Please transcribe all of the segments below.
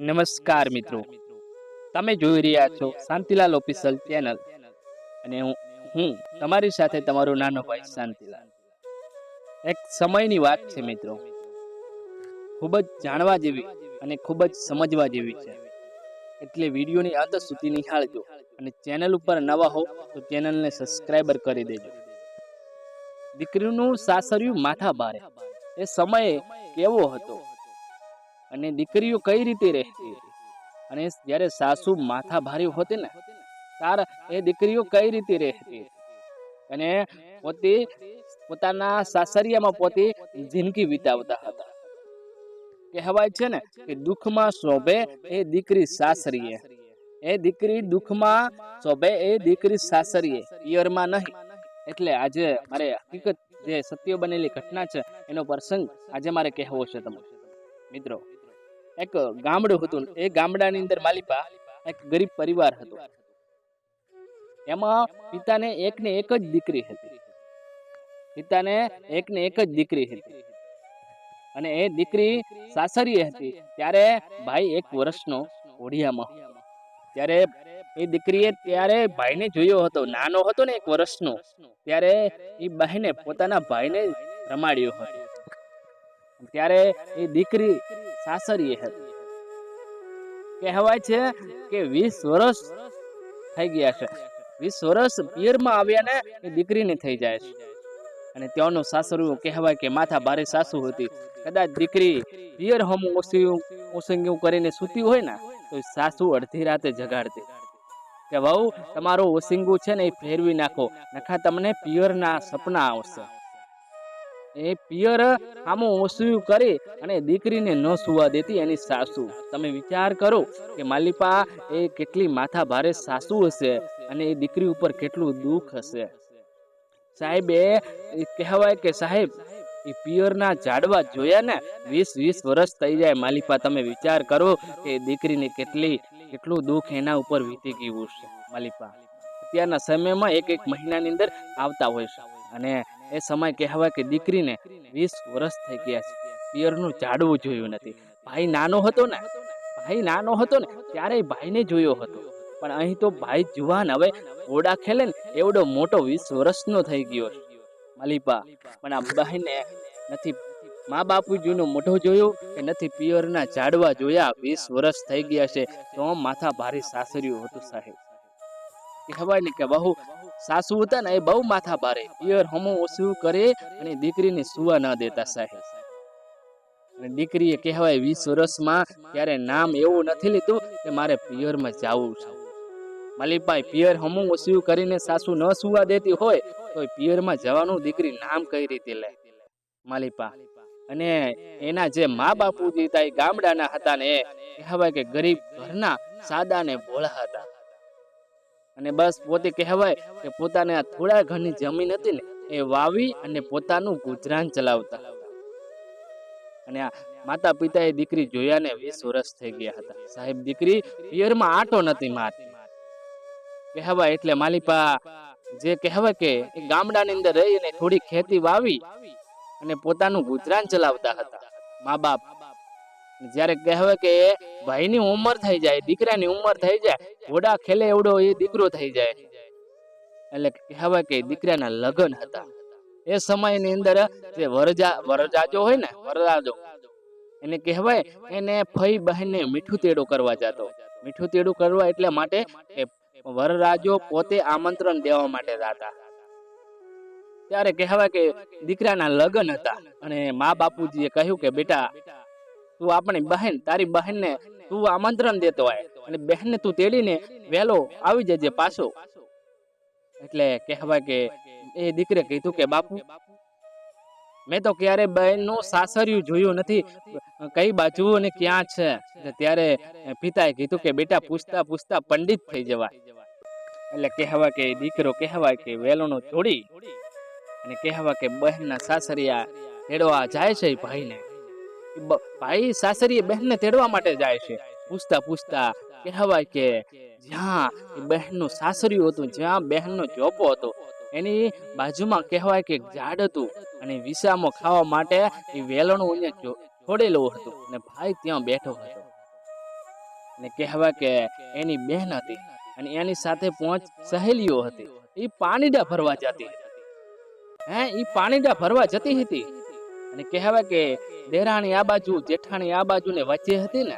નમસ્કાર મિત્રો, તમે જોઈ રહ્યા છો શાંતિલાલ ઓફિશિયલ ચેનલ અને હું તમારી સાથે તમારો નાનો ભાઈ શાંતિલાલ. એક સમયની વાત છે મિત્રો, ખૂબ જ જાણવા જેવી અને ખૂબ જ સમજવા જેવી છે, એટલે વિડીયોની અંત સુધી નિહાળજો અને ચેનલ ઉપર નવા હો તો ચેનલને સબસ્ક્રાઇબર કરી દેજો. દીકરીનું સાસરિયું માથા ભારે, એ સમયે કેવો હતો અને દીકરીઓ કઈ રીતે રહેતી હતી, અને જ્યારે સાસુ માથા ભારે હોતી ને ત્યારે એ દીકરીઓ કઈ રીતે રહેતી હતી અને પોતે પોતાના સાસરિયામાં પોતે જિંદગી વિતાવતા હતા. કહેવાય છે ને કે દુઃખમાં શોભે એ દીકરી સાસરીએ, એ દીકરી દુઃખમાં શોભે એ દીકરી સાસરીએ, પિયરમાં નહીં. એટલે આજે મારે હકીકત જે સત્ય બનેલી ઘટના છે એનો પ્રસંગ આજે મારે કહેવો છે તમને મિત્રો. એક ગામડું હતું, એ ગામડાની અંદર માલિપા એક ગરીબ પરિવાર હતો. એમાં પિતાને એકને એક જ દીકરી હતી, પિતાને એકને એક જ દીકરી હતી અને એ દીકરી સાસરીએ હતી. ત્યારે ભાઈ 1 વર્ષનો ઓઢિયામાં, ત્યારે એ દીકરીએ ત્યારે ભાઈને જોયો હતો, નાનો હતો ને 1 વર્ષનો, ત્યારે એ બહેને પોતાના ભાઈને રમાડ્યો હતો. ત્યારે એ દીકરી સાસરીએ હતી. કહેવાય છે કે 20 વર્ષ થઈ ગયા છે, 20 વર્ષ પિયરમાં આવ્યા ને એ દીકરીને થઈ જાય છે. અને ત્યાંનું સાસરું કહેવાય કે માથા ભારે સાસુ હતી. કદાચ દીકરી પિયર હમ ઓસંગ્યું કરીને સૂતી હોય ને તો સાસુ અડધી રાતે જગાડતી કે વહુ તમારું ઓસિંગું છે ને એ ફેરવી નાખો, નખા તમને પિયરના સપના આવશે. એ પિયર આમું ઓસું કરી અને દીકરીને ન સુવા દેતી એની સાસુ. તમે વિચાર કરો કે માલિપા એ કેટલી માથા ભારે સાસુ હશે અને એ દીકરી ઉપર કેટલું દુઃખ હશે. સાહેબ એ કહેવાય કે સાહેબ એ પિયરના ઝાડવા જોયા ને 20 વર્ષ થઈ જાય માલિપા. તમે વિચાર કરો કે દીકરીને કેટલું દુઃખ એના ઉપર વીતી ગયું છે માલિપા. અત્યારના સમયમાં એક મહિનાની અંદર આવતા હોય છે અને એ સમય કહેવાય કે દીકરીને 20 વર્ષ થઈ ગયા છે, પિયરનું ઝાડવું જોયું નથી. ભાઈ નાનો હતો ને ત્યારે ભાઈને જોયો હતો, પણ અહીં તો ભાઈ જુવાન, હવે ઘોડા ખેલે ને એવડો મોટો 20 વર્ષનો થઈ ગયો છે માલિપા. પણ આ બહેને નથી મા બાપુજીનો મોઢો જોયો કે નથી પિયરના ઝાડવા જોયા. 20 વર્ષ થઈ ગયા છે તો માથા ભારે સાસરિયું હતું સાહેબ. કહેવાય ને કે બહુ સાસુ હતા ને એ બહુ માથા ભારે, પિયર હમું ઓછું કરે અને દીકરીને સુવા ન દેતા સાહેબ. અને દીકરીએ કહેવાય 20 વર્ષમાં ત્યારે નામ એવું નથી લીધું કે મારે પિયરમાં જવું છે માલિપાઈ. પિયર હમું ઓછું કરીને સાસુ ન સુવા દેતી હોય તો પિયરમાં જવાનું દીકરી નામ કઈ રીતે લે માલિપા. અને એના જે મા બાપુજી હતા એ ગામડાના હતા ને એ કહેવાય કે ગરીબ ઘરના સાદા ને ભોળા હતા. અને બસ પોતે કહેવાય કે પોતાને થોડા ઘરની જમીન હતી ને એ વાવી અને પોતાનું ગુજરાન ચલાવતા હતા. અને આ માતા પિતા એ દીકરી જોયા ને 20 વર્ષ થઈ ગયા હતા સાહેબ. દીકરી પિયરમાં આટો નથી મારતી કહેવાય. એટલે માલિપા જે કહેવાય કે એ ગામડાની અંદર રહીને થોડી ખેતી વાવી અને પોતાનું ગુજરાન ચલાવતા હતા મા બાપ. જ્યારે કહેવાય કે ભાઈની ઉંમર થઈ જાય, દીકરાની ઉંમર થઈ જાય, ઘોડા ખેલે એવડો એ દીકરો થઈ જાય, એટલે કહેવાય કે દીકરાના લગ્ન હતા. એ સમયની અંદર જે વરજાજો હોય ને, વરરાજો એને કહેવાય, એને ફઈ બહેનને મીઠું તેડું કરવા જતો. મીઠું તેડું કરવા એટલે માટે કે વરરાજો પોતે આમંત્રણ દેવા માટે જતા. ત્યારે કહેવાય કે દીકરાના લગ્ન હતા અને મા બાપુજીએ કહ્યું કે બેટા તું આપણી બહેન, તારી બહેનને તું આમંત્રણ દેતો હોય અને બહેનને તું તેડીને વહેલો આવી જજે પાછો. એટલે કહેવાય કે એ દીકરે કીધું કે બાપુ મેં તો ક્યારે બહેનનું સાસરિયું જોયું નથી, કઈ બાજુ અને ક્યાં છે. ત્યારે પિતાએ કીધું કે બેટા પૂછતા પૂછતા પંડિત થઈ જવાય. એટલે કહેવાય કે દીકરો કહેવાય કે વેલોનો જોડી અને કહેવાય કે બહેનના સાસરિયા તેડવા જાય છે. ભાઈને ભાઈ સાસરીએ બહેનને તેડવા માટે જાય છે. પૂછતા પૂછતા કહેવાય કે જ્યાં બહેનનું સાસરિયું હતું, જ્યાં બહેનનો ચોપો હતો એની બાજુમાં કહેવાય કે ઝાડ હતું અને વિસામો ખાવા માટે એ વેલણું અહીંયા છોડેલું હતું અને ભાઈ ત્યાં બેઠો હતો. અને કહેવાય કે એની બહેન હતી અને એની સાથે 5 સહેલીઓ હતી. એ પાણીડા ભરવા જતી હતી. એ પાણીડા ભરવા જતી હતી અને કહેવાય કે દેરાણી આ બાજુ જેઠાણી આ બાજુ ને વચ્ચે હતી ને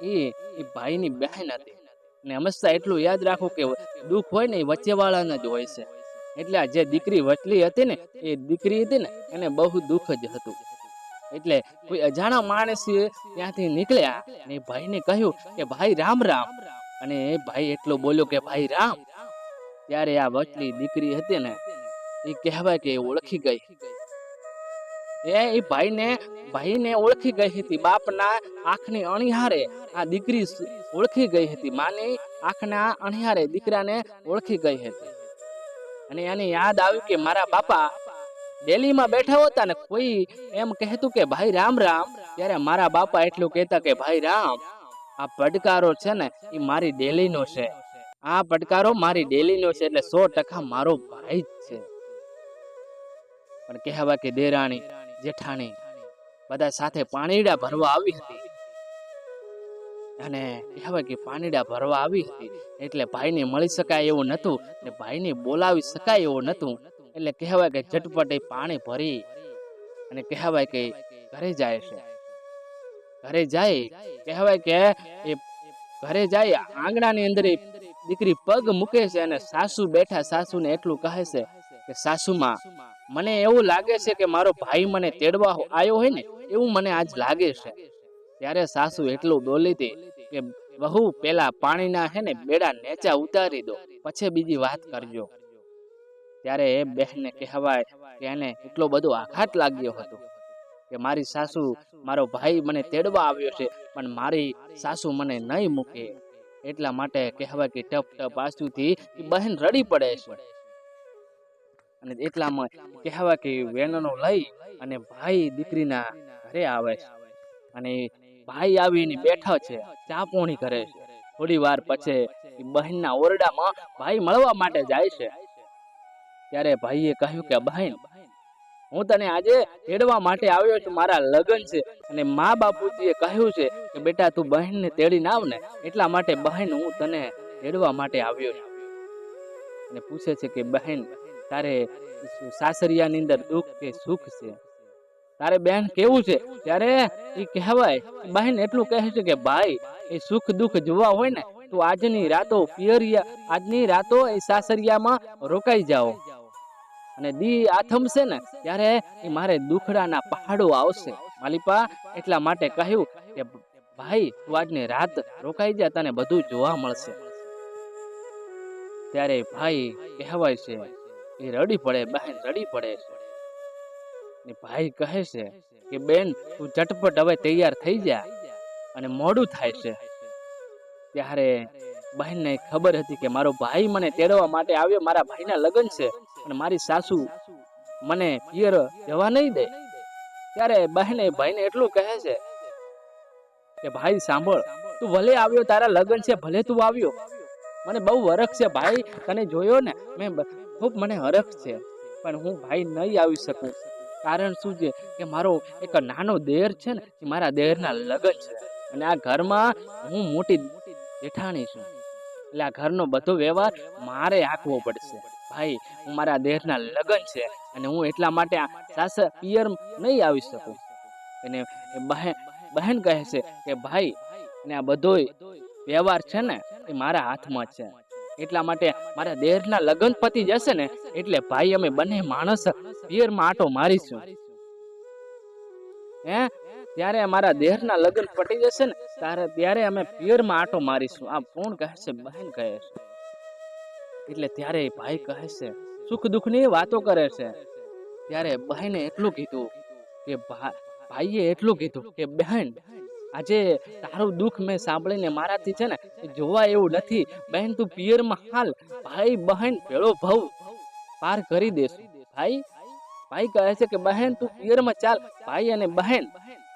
એ એ ભાઈની બહેન હતી. ને હંમેશા એટલું યાદ રાખો કે દુઃખ હોય ને એ વચ્ચે વાળાના જ હોય છે. એટલે આ જે દીકરી વચલી હતી ને એ દીકરી હતી ને એને બહુ દુઃખ જ હતું. એટલે કોઈ અજાણા માણસ ત્યાંથી નીકળ્યા અને એ ભાઈને કહ્યું કે ભાઈ રામ રામ. અને એ ભાઈ એટલો બોલ્યો કે ભાઈ રામ. ત્યારે આ વચલી દીકરી હતી ને એ કહેવાય કે ઓળખી ગઈ. એ ભાઈને ઓળખી ગઈ હતી. બાપના આંખની અણિહારે આ દીકરી ઓળખી ગઈ હતી. માની આંખના અણિહારે દીકરાને ઓળખી ગઈ હતી. અને એને યાદ આવ્યું કે મારા બાપા ડેલીમાં બેઠા હતા ને કોઈ એમ કહેતું કે ભાઈ રામ રામ. ત્યારે મારા બાપા એટલું કહેતા કે ભાઈ રામ, આ પડકારો છે ને એ મારી ડેલીનો છે. આ પડકારો મારી ડેલીનો છે એટલે 100% મારો ભાઈ જ છે. પણ કહેવાય કે દેરાણી જેઠાણી બધા સાથે પાણીડા ભરવા આવી હતી. અને કહેવાય કે પાણીડા ભરવા આવી હતી એટલે ભાઈને મળી શકાય એવું નતું ને ભાઈને બોલાવી શકાય એવું નતું. એટલે કહેવાય કે ઝટપટ પાણી ભરી અને કહેવાય કે ઘરે જાય છે. ઘરે જાય કહેવાય કે એ ઘરે જાય આંગણાની અંદર દીકરી પગ મૂકે છે અને સાસુ બેઠા. સાસુને એટલું કહે છે કે સાસુમાં મને એવું લાગે છે કે મારો ભાઈ મને તેડવા આવ્યો હોય ને એવું મને આજ લાગે છે. ત્યારે સાસુ એટલું બોલી હતી કે બહુ પેલા પાણીના હે ને બેડા નેચા ઉતારી દો પછી બીજી વાત કરજો. ત્યારે એ બહેનને કહેવાય કે એને એટલો બધો આઘાત લાગ્યો હતો કે મારી સાસુ મારો ભાઈ મને તેડવા આવ્યો છે પણ મારી સાસુ મને નહીં મૂકે. એટલા માટે કહેવાય કે ટપ ટપ આંસુથી બહેન રડી પડે છે. અને એટલામાં કહેવાય કે વેણનો લઈ અને ભાઈ દીકરીના ઘરે આવે છે. અને ભાઈ આવીને બેઠો છે, ચા પોણી કરે છે. થોડી વાર પછી બહેનના ઓરડામાં ભાઈ મળવા માટે જાય છે. ત્યારે ભાઈએ કહ્યું કે બહેન, હું તને આજે તેડવા માટે આવ્યો છું. મારા લગ્ન છે અને મા બાપુજીએ કહ્યું છે કે બેટા તું બહેનને તેડીને આવ ને એટલા માટે બહેન હું તને તેડવા માટે આવ્યો છું. અને પૂછે છે કે બહેન તારે સાસરિયાની અંદર દુઃખ કે સુખ છે? તારે બહેન કેવું છે? ત્યારે એ કહેવાય બહેન એટલું કહે છે કે ભાઈ એ સુખ દુઃખ જોવા હોય ને તો આજની રાતો આજની રાતો એ સાસરિયામાં રોકાઈ જાઓ. અને દી આથમશે ને ત્યારે એ મારે દુખડાના પહાડો આવશે માલિપા. એટલા માટે કહ્યું કે ભાઈ તું આજની રાત રોકાઈ જા, તને બધું જોવા મળશે. ત્યારે ભાઈ કહેવાય છે એ રડી પડે, બહેન રડી પડે છે. ને ભાઈ કહે છે કે બેન તું ઝટપટ હવે તૈયાર થઈ જા અને મોડું થાય છે. ત્યારે બહેનને ખબર હતી કે મારો ભાઈ મને તેડવા માટે આવ્યો, મારા ભાઈના લગ્ન છે અને મારી સાસુ મને પિયર જવા નહીં દે. ત્યારે બહેને ભાઈને એટલું કહે છે કે ભાઈ સાંભળ, તું ભલે આવ્યો, તારા લગ્ન છે ભલે તું આવ્યો, મને બહુ હરખ છે ભાઈ, તને જોયો ને મેં ખૂબ મને હરખ છે, પણ હું ભાઈ નહીં આવી શકું. કારણ શું છે કે મારો એક નાનો દેર છે ને એ મારા દેરના લગ્ન છે અને આ ઘરમાં હું મોટી જેઠાણી છું. એટલે આ ઘરનો બધો વ્યવહાર મારે આંકવો પડશે ભાઈ. હું મારા દેરના લગ્ન છે અને હું એટલા માટે સાસર પિયર નહીં આવી શકું. અને બહેન કહે છે કે ભાઈ અને આ બધો વ્યવહાર છે ને એ મારા હાથમાં છે. એટલા માટે મારા દેરના લગ્ન પતી જશે ને એટલે ભાઈ અમે બંને માણસ પિયરમાં આટો મારીશું. ત્યારે અમારા દેરના લગ્ન પતી જશે ને ત્યારે અમે પિયરમાં આટો મારીશું. આ કોણ કહે છે? બહેન કહે છે. એટલે ત્યારે ભાઈ કહે છે, સુખ દુઃખની વાતો કરે છે. ત્યારે બહેને એટલું કીધું કે ભાઈએ એટલું કીધું કે બહેન આજે તારું દુઃખ મેં સાંભળીને મારાથી છે ને જોવા એવું નથી. બહેન તું પિયરમાં હાલ, ભાઈ બહેન ભેળો ભાવ પાર કરી દેશું. ભાઈ કહે છે કે બહેન તું પિયરમાં ચાલ, ભાઈ અને બહેન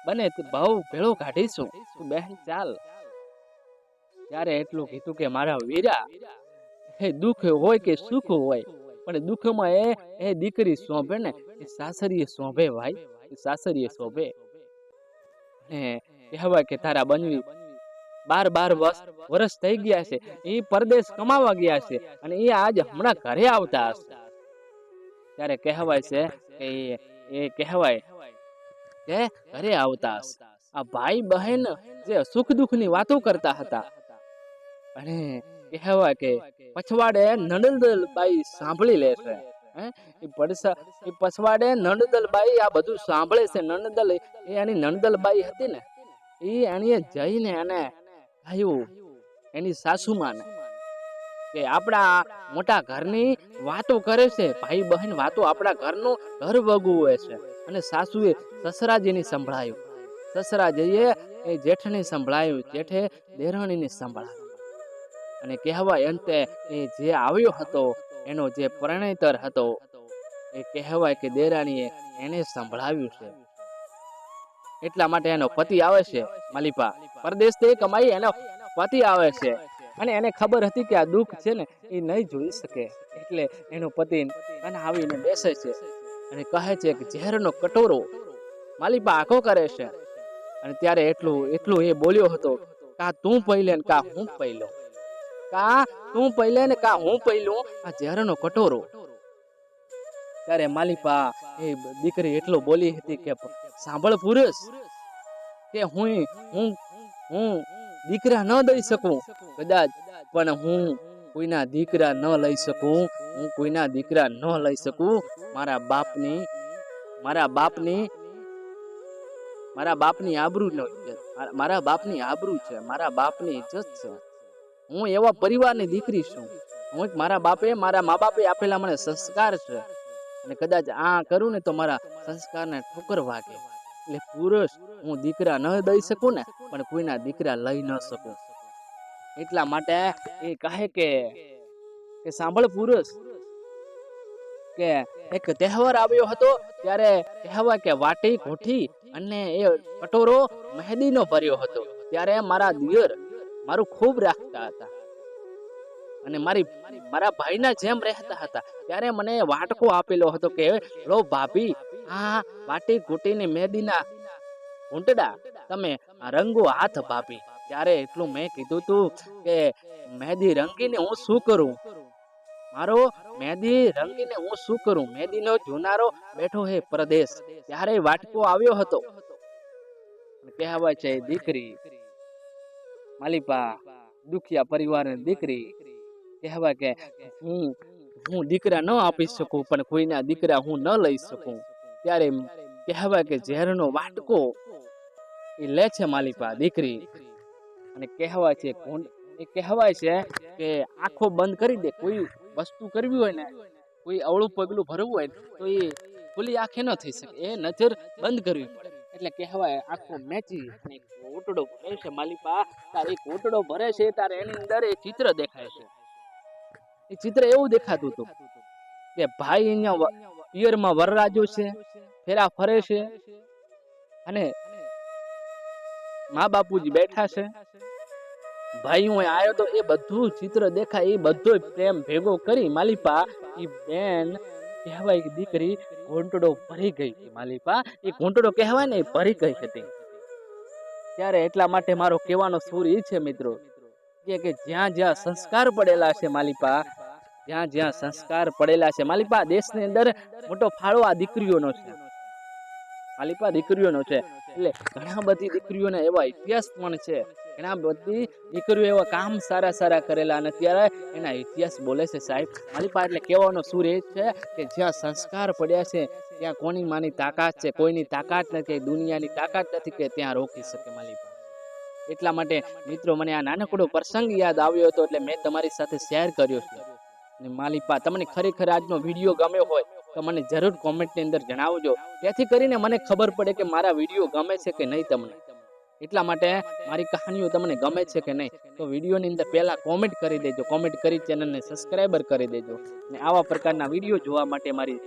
બને ભાવ ભેળો કાઢીશું, તું બહેન ચાલ. ત્યારે એટલું કીધું કે મારા વીરા, એ દુઃખ હોય કે સુખ હોય પણ દુઃખમાં એ દીકરી શોભે ને એ સાસરીએ શોભે ભાઈ, એ સાસરીએ શોભે. ને કહેવાય કે તારા બનવી વર્ષ થઈ ગયા છે, એ પરદેશ કમાવા ગયા છે અને એ આજ હમણાં ઘરે આવતા હશે. ત્યારે કહેવાય છે કે એ કહેવાય કે ઘરે આવતા હશે. આ ભાઈ બહેન જે સુખ દુઃખ ની વાતો કરતા હતા અને કહેવાય કે પછવાડે નણંદબાઈ સાંભળી લેશે. એ પછવાડે નણંદબાઈ આ બધું સાંભળે છે. નણંદલ એ એની નણંદબાઈ હતી ને, એ એની જઈને એને કહ્યું એની સાસુમાને કે આપણા મોટા ઘરની વાતો કરે છે, ભાઈ બહેન વાતો આપણા ઘરનું ઘર વગુવે છે. અને સાસુએ સસરાજીની સંભળાયું, સસરાજીએ એ જેઠની સંભળાયું, જેઠે દેરાણીની સંભળાયું. અને કહેવાય અંતે એ જે આવ્યો હતો એનો જે પરણેતર હતો એ કહેવાય કે દેરાણીએ એને સંભળાવ્યું છે. એટલા માટે એનો પતિ આવે છે માલિપા, પરદેશથી કમાઈ એનો પતિ આવે છે અને એને ખબર હતી કે આ દુઃખ છે ને એ નહીં જોઈ શકે, એટલે એનો પતિ અને આવીને બેસે છે અને કહે છે કે ઝેરનો કટોરો માલિપા આખો કરે છે. અને ત્યારે એટલું એ બોલ્યો હતો, કા તું પહેલે ને કા હું પહેલો, કા તું પહેલે ને કા હું પહેલું આ ઝેરનો કટોરો. ત્યારે માલિપા એ દીકરી એટલો બોલી હતી કે સાંભળ પુરુષ, કે હું દીકરા ન દઈ શકું કદાચ, પણ હું કોઈના દીકરા ન લઈ શકું, હું કોઈના દીકરા ન લઈ શકું. મારા બાપની આબરૂ મારા બાપની આબરૂ છે, મારા બાપની ઇજ્જત છે. હું એવા પરિવારની દીકરી છું. મારા મા બાપે આપેલા મને સંસ્કાર છે અને કદાચ આ કરું ને તો મારા સંસ્કારને ઠોકર વાગે. એટલે પુરુષ હું દીકરા ન દઈ શકું ને, પણ કોઈના દીકરા લઈ ન શકું. એટલા માટે એ કહે કે સાંભળ પુરુષ, કે એક તહેવાર આવ્યો હતો ત્યારે કહેવાય કે વાટી ઘોટી અને એ કટોરો મહેંદીનો ભર્યો હતો. ત્યારે મારા દિયર મારું ખૂબ રાખતા હતા અને મારા ભાઈના જેમ રહેતા હતા. ત્યારે મને વાટકો આપેલો હતો કે લો ભાભી, આ વાટી ઘૂંટીને મહેંદીના ઘૂંટડા તમે રંગો હાથ ભાભી. ત્યારે એટલું મેં કીધું તું કે મહેંદી રંગીને હું શું કરું, મારો મહેંદી રંગીને હું શું કરું, મહેંદીનો જોનારો બેઠો હે પરદેશ. ત્યારે વાટકો આવ્યો હતો. કહેવાય છે દીકરી માલિપા દુખિયા પરિવારની દીકરી, કહેવાય કે હું દીકરા ન આપી શકું, પણ કોઈના દીકરા હું ન લઈ શકું. ત્યારે કહેવાય કે ઝેરનો વાટકો એ લે છે માલિપા દીકરી, અને કહેવાય છે કે આંખો બંધ કરી દે. કોઈ વસ્તુ કરવી હોય ને, કોઈ અવળું પગલું ભરવું હોય તો એ ખુલ્લી આંખે ન થઈ શકે, એ નજર બંધ કરવી પડે. એટલે કહેવાય આંખો મેચી અને કોટડો ભરે છે માલિપા. તારે કોટડો ભરે છે તારે એની અંદર એ ચિત્ર દેખાય છે. એ ચિત્ર એવું દેખાતું હતું કે ભાઈ અહીંયા પિયરમાં વરરાજો છે, ફેરા ફરે છે અને મા બાપુજી બેઠા છે. ભાઈ હું આવ્યો તો એ બધું ચિત્ર દેખાય. એ બધો પ્રેમ ભેગો કરી માલિપા એ બેન કહેવાય કે દીકરી ઘૂંટડો ભરી ગઈ હતી માલિપા. એ ઘૂંટડો કહેવાય ને એ ભરી ગઈ હતી. ત્યારે એટલા માટે મારો કહેવાનો સૂર એ છે મિત્રો કે જ્યાં જ્યાં સંસ્કાર પડેલા છે માલિપા, જ્યાં જ્યાં સંસ્કાર પડેલા છે માલિપા, દેશની અંદર મોટો ફાળો આ દીકરીઓનો છે માલિપા, દીકરીઓનો છે. એટલે ઘણા બધી દીકરીઓના એવા ઇતિહાસ પણ છે, ઘણા બધી દીકરીઓ એવા કામ સારા કરેલા અને ત્યારે એના ઇતિહાસ બોલે છે સાહેબ માલિપા. એટલે કહેવાનો સૂર એ છે કે જ્યાં સંસ્કાર પડ્યા છે ત્યાં કોની માની તાકાત છે, કોઈની તાકાત નથી, દુનિયાની તાકાત નથી કે ત્યાં રોકી શકે માલિપા. એટલા માટે મિત્રો મને આ નાનકડો પ્રસંગ યાદ આવ્યો હતો એટલે મેં તમારી સાથે શેર કર્યો છે. અને માલિપા તમને ખરેખર આજનો વિડીયો ગમ્યો હોય તો મને જરૂર કોમેન્ટની અંદર જણાવજો, જેથી કરીને મને ખબર પડે કે મારા વિડીયો ગમે છે કે નહીં તમને. એટલા માટે મારી કહાનીઓ તમને ગમે છે કે નહીં તો વિડીયોની અંદર પહેલા કોમેન્ટ કરી દેજો, કોમેન્ટ કરી ચેનલને સબસ્ક્રાઈબર કરી દેજો. અને આવા પ્રકારના વિડીયો જોવા માટે મારી